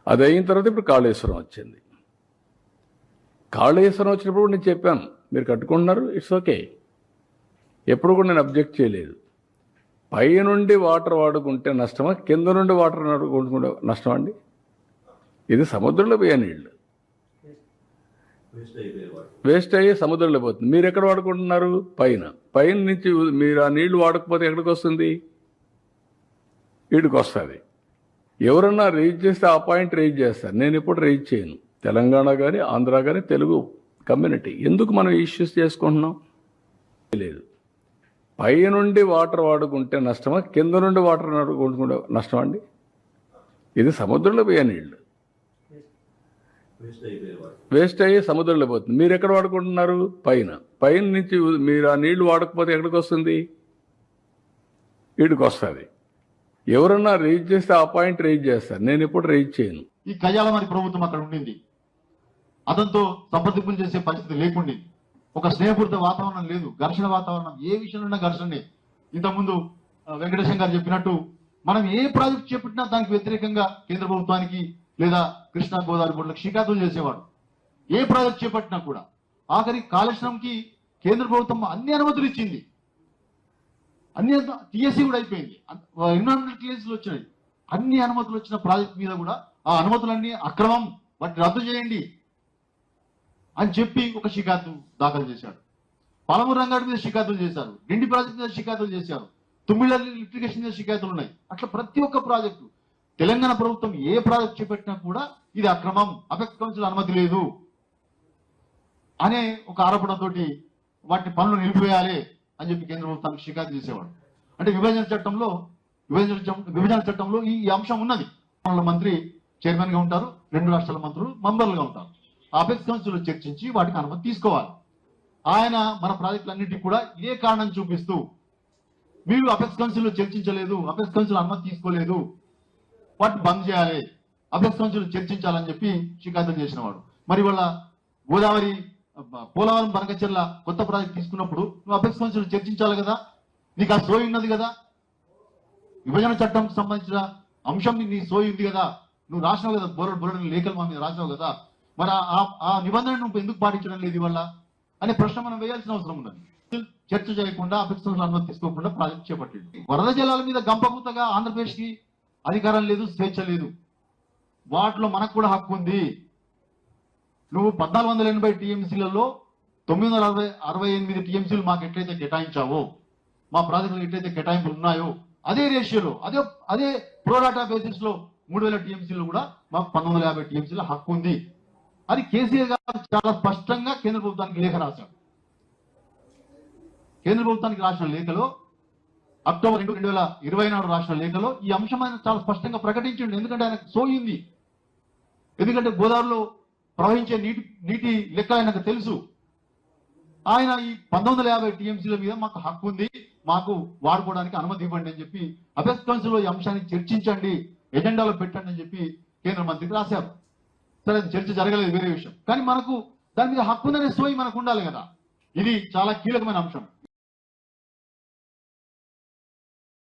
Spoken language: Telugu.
అది అయిన తర్వాత ఇప్పుడు కాళేశ్వరం వచ్చింది. కాళేశ్వరం వచ్చినప్పుడు నేను చెప్పాను, మీరు కట్టుకుంటున్నారు, ఇట్స్ ఓకే, ఎప్పుడు కూడా నేను అబ్జెక్ట్ చేయలేదు. పై నుండి వాటర్ వాడుకుంటే నష్టమా, కింద నుండి వాటర్ వాడుకుంటే నష్టమా అండి? ఇది సముద్రంలో పోయే నీళ్ళు, వేస్ట్ అయ్యి సముద్రంలో పోతుంది. మీరు ఎక్కడ వాడుకుంటున్నారు? పైన నుంచి మీరు ఆ నీళ్లు వాడకపోతే ఎక్కడికి వస్తుంది? వీడికి వస్తుంది. ఎవరన్నా రేజ్ చేస్తే ఆ పాయింట్ రేజ్ చేస్తారు, నేను ఎప్పుడు రేజ్ చేయను. తెలంగాణ కానీ ఆంధ్ర కానీ తెలుగు కమ్యూనిటీ ఎందుకు మనం ఇష్యూస్ చేసుకుంటున్నాం? లేదు. పై నుండి వాటర్ వాడుకుంటే నష్టమా, కింద నుండి వాటర్ వాడుకుంటే నష్టమా అండి? ఇది సముద్రంలో పోయే నీళ్ళు, వేస్ట్ అయ్యి సముద్రంలో పోతుంది. మీరు ఎక్కడ వాడుకుంటున్నారు? పైన నుంచి మీరు ఆ నీళ్లు వాడకపోతే ఎక్కడికి వస్తుంది? వీడికి వస్తుంది. ఎవరన్నా రేజ్ చేస్తే ఆ పాయింట్ రేజ్ చేస్తారు, నేను ఎప్పుడు రేజ్ చేయను. ఈ కయ్యాలమారి ప్రభుత్వం అక్కడ ఉండింది, అతనితో సంప్రదింపులు చేసే పరిస్థితి లేకుండి, ఒక స్నేహపూరిత వాతావరణం లేదు, ఘర్షణ వాతావరణం, ఏ విషయంలో ఘర్షణే. ఇంతకుముందు వెంకటేశం గారు చెప్పినట్టు మనం ఏ ప్రాజెక్ట్ చేపట్టినా దానికి వ్యతిరేకంగా కేంద్ర ప్రభుత్వానికి లేదా కృష్ణా గోదావరి బోర్డులకు షికాయతులు చేసేవాడు. ఏ ప్రాజెక్ట్ చేపట్టినా కూడా ఆఖరి కాళేశ్వరంకి కేంద్ర ప్రభుత్వం అన్ని అనుమతులు ఇచ్చింది, అన్ని టీఎస్సీ కూడా అయిపోయింది, ఎన్విరాన్మెంటల్ క్లియరెన్స్లు వచ్చినాయి. అన్ని అనుమతులు వచ్చిన ప్రాజెక్ట్ మీద కూడా ఆ అనుమతులన్నీ అక్రమం, వాటిని రద్దు చేయండి అని చెప్పి ఒక షికాయతు దాఖలు చేశాడు. పాలమూరు రంగారెడ్డి మీద షికాయతులు చేశారు, డిండి ప్రాజెక్టు మీద షికాయతులు చేశారు, తుమ్మిళ్ళ లిటిగేషన్ మీద షికాయతులు ఉన్నాయి. అట్లా ప్రతి ఒక్క ప్రాజెక్టు తెలంగాణ ప్రభుత్వం ఏ ప్రాజెక్ట్ చేపట్టినా కూడా ఇది అక్రమం, అపెక్స్ కౌన్సిల్ అనుమతి లేదు అనే ఒక ఆరోపణతో వాటిని పనులు నిలిపివేయాలి అని చెప్పి కేంద్ర ప్రభుత్వానికి షికాయతు చేసేవాడు. అంటే విభజన చట్టంలో ఈ అంశం ఉన్నది. మంత్రి చైర్మన్ గా ఉంటారు, 2 రాష్ట్రాల మంత్రులు మెంబర్లుగా ఉంటారు. అపెక్స్ కౌన్సిల్ చర్చించి వాటికి అనుమతి తీసుకోవాలి. ఆయన మన ప్రాజెక్టులన్నింటినీ కూడా ఇదే కారణం చూపిస్తూ మీరు అపెక్స్ కౌన్సిల్ చర్చించలేదు, అపెక్స్ కౌన్సిల్ అనుమతి తీసుకోలేదు, వాటిని బంద్ చేయాలి, అపెక్స్ కౌన్సిల్ చర్చించాలని చెప్పి షికాయతులు చేసిన వాడు. మరి వాళ్ళ గోదావరి పోలవరం బనకచెర్ల కొత్త ప్రాజెక్ట్ తీసుకున్నప్పుడు నువ్వు అపెక్స్ కౌన్సిల్ చర్చించాలి కదా, నీకు ఆ సోయి ఉన్నది కదా, విభజన చట్టంకి సంబంధించిన అంశం నీ సోయి ఉంది కదా, నువ్వు రాసినావు కదా, బోరడు లేఖలు మా మీద రాసినావు కదా, మరి ఆ నిబంధన నువ్వు ఎందుకు పాటించడం లేదు ఇవాళ అనే ప్రశ్న మనం వేయాల్సిన అవసరం ఉన్నది. చర్చ చేయకుండా అపెక్స్ కౌన్సిల్ అనుమతి తీసుకోకుండా ప్రాజెక్ట్ చేపట్టింది. వరద జలాల మీద గంపగుతగా ఆంధ్రప్రదేశ్ కి అధికారం లేదు, స్వేచ్ఛ లేదు. వాటిలో మనకు కూడా హక్కు ఉంది. నువ్వు 1480 టీఎంసీలలో 968 టీఎంసీలు మాకు ఎట్లయితే కేటాయించావో, మా ప్రాజెక్టులు ఎట్లయితే కేటాయింపులు ఉన్నాయో అదే రేషియోలో అదే ప్రోడాటా బేసిస్ లో 3000 టీఎంసీలు కూడా మాకు 1950 టీఎంసీల హక్కు ఉంది. అది కేసీఆర్ గారు చాలా స్పష్టంగా కేంద్ర ప్రభుత్వానికి లేఖ రాశారు. కేంద్ర ప్రభుత్వానికి రాసిన లేఖలో అక్టోబర్ 2, 2024 రాసిన లేఖలో ఈ అంశం ఆయన చాలా స్పష్టంగా ప్రకటించండి. ఎందుకంటే ఆయనకు సోయింది, ఎందుకంటే గోదావరిలో ప్రవహించే నీటి లెక్క ఆయనకు తెలుసు. ఆయన ఈ 1950 టీఎంసీల మీద మాకు హక్కు ఉంది, మాకు వాడుకోవడానికి అనుమతి ఇవ్వండి అని చెప్పి అపెక్స్ కౌన్సిల్లో ఈ అంశాన్ని చర్చించండి, ఎజెండాలో పెట్టండి అని చెప్పి కేంద్ర మంత్రికి రాశారు. సరే, చర్చ జరగలేదు, వేరే విషయం. కానీ మనకు దాని మీద హక్కు ఉందనే సోయి మనకు ఉండాలి కదా. ఇది చాలా కీలకమైన అంశం.